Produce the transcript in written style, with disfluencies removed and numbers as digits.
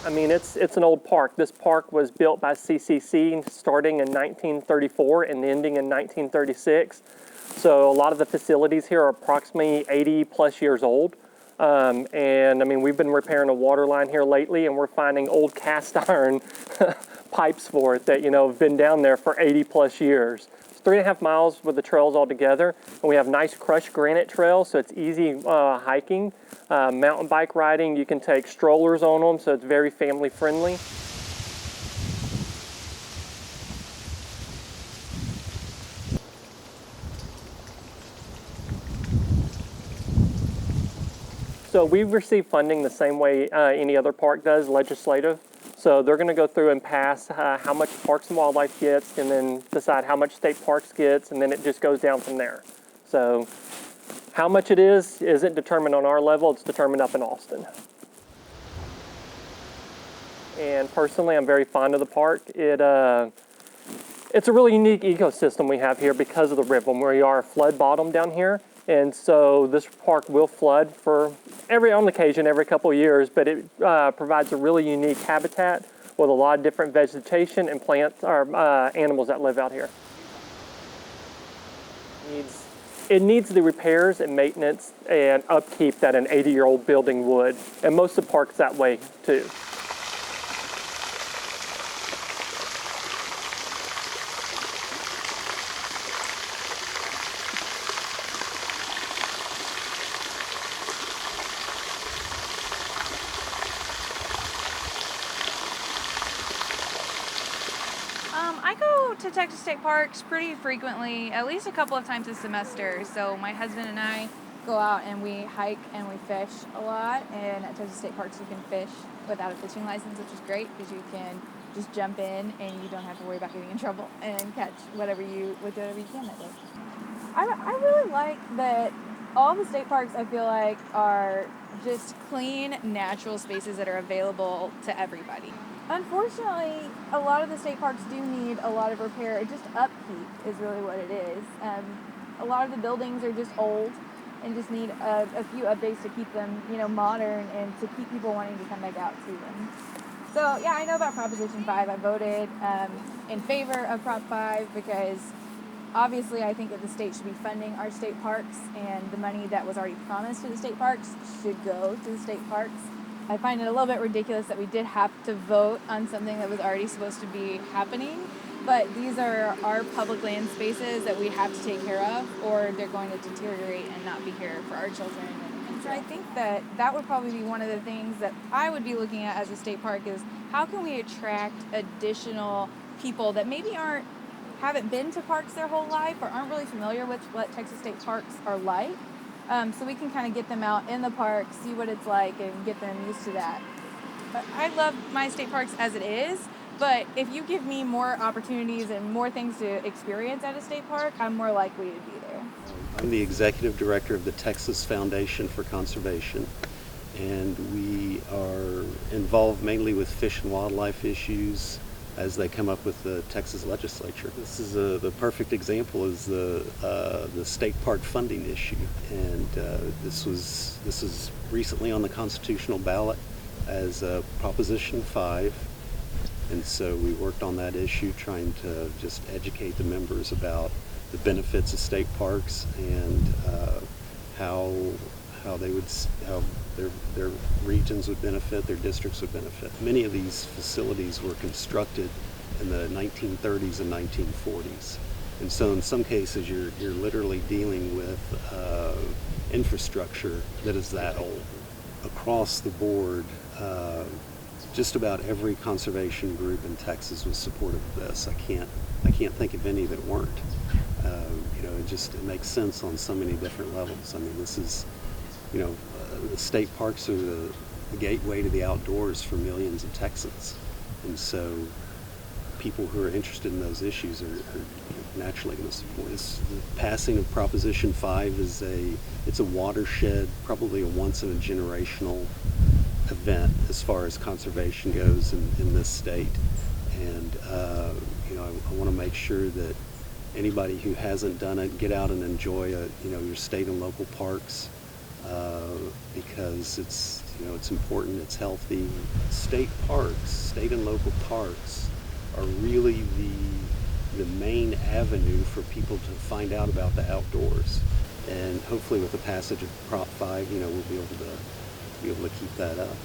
I mean, it's an old park. This park was built by CCC starting in 1934 and ending in 1936. So a lot of the facilities here are approximately 80 plus years old. And I mean, we've been repairing a water line here lately, and we're finding old cast iron pipes for it that, have been down there for 80 plus years. It's 3.5 miles with the trails all together, and we have nice crushed granite trails, so it's easy hiking. Mountain bike riding, you can take strollers on them, so it's very family friendly. So we receive funding the same way any other park does, legislative. So they're going to go through and pass how much Parks and Wildlife gets, and then decide how much state parks gets, and then it just goes down from there. So how much it isn't determined on our level, it's determined up in Austin. And personally, I'm very fond of the park. It's a really unique ecosystem we have here because of the river. We are a flood bottom down here. And so this park will flood on occasion every couple of years, but it provides a really unique habitat with a lot of different vegetation and plants or animals that live out here. It needs the repairs and maintenance and upkeep that an 80-year-old building would, and most of the park's that way too. I go to Texas State Parks pretty frequently, at least a couple of times a semester. So my husband and I go out and we hike and we fish a lot. And at Texas State Parks you can fish without a fishing license, which is great because you can just jump in and you don't have to worry about getting in trouble and catch whatever you can that day. I really like that all the state parks, I feel like, are just clean, natural spaces that are available to everybody. Unfortunately, a lot of the state parks do need a lot of repair. Just upkeep is really what it is. A lot of the buildings are just old and just need a few updates to keep them, modern and to keep people wanting to come back out to them. So, yeah, I know about Proposition 5. I voted in favor of Prop 5 because obviously I think that the state should be funding our state parks, and the money that was already promised to the state parks should go to the state parks. I find it a little bit ridiculous that we did have to vote on something that was already supposed to be happening, but these are our public land spaces that we have to take care of, or they're going to deteriorate and not be here for our children. And so I think that would probably be one of the things that I would be looking at as a state park is how can we attract additional people that maybe haven't been to parks their whole life or aren't really familiar with what Texas State Parks are like. So we can kind of get them out in the park, see what it's like, and get them used to that. But I love my state parks as it is, but if you give me more opportunities and more things to experience at a state park, I'm more likely to be there. I'm the executive director of the Texas Foundation for Conservation, and we are involved mainly with fish and wildlife issues as they come up with the Texas legislature. This is the perfect example is the state park funding issue, and this is recently on the constitutional ballot as Proposition 5, and so we worked on that issue trying to just educate the members about the benefits of state parks and how their regions would benefit, their districts would benefit. Many of these facilities were constructed in the 1930s and 1940s. And so in some cases you're literally dealing with infrastructure that is that old. Across the board, just about every conservation group in Texas was supportive of this. I can't think of any that weren't. It makes sense on so many different levels. I mean, this is, the state parks are the gateway to the outdoors for millions of Texans. And so people who are interested in those issues are naturally going to support this. The passing of Proposition 5 it's a watershed, probably a once in a generational event as far as conservation goes in this state. And I want to make sure that anybody who hasn't done it, get out and enjoy your state and local parks. because it's important, it's healthy. State parks, state and local parks are really the main avenue for people to find out about the outdoors. And hopefully with the passage of Prop 5, we'll be able to keep that up.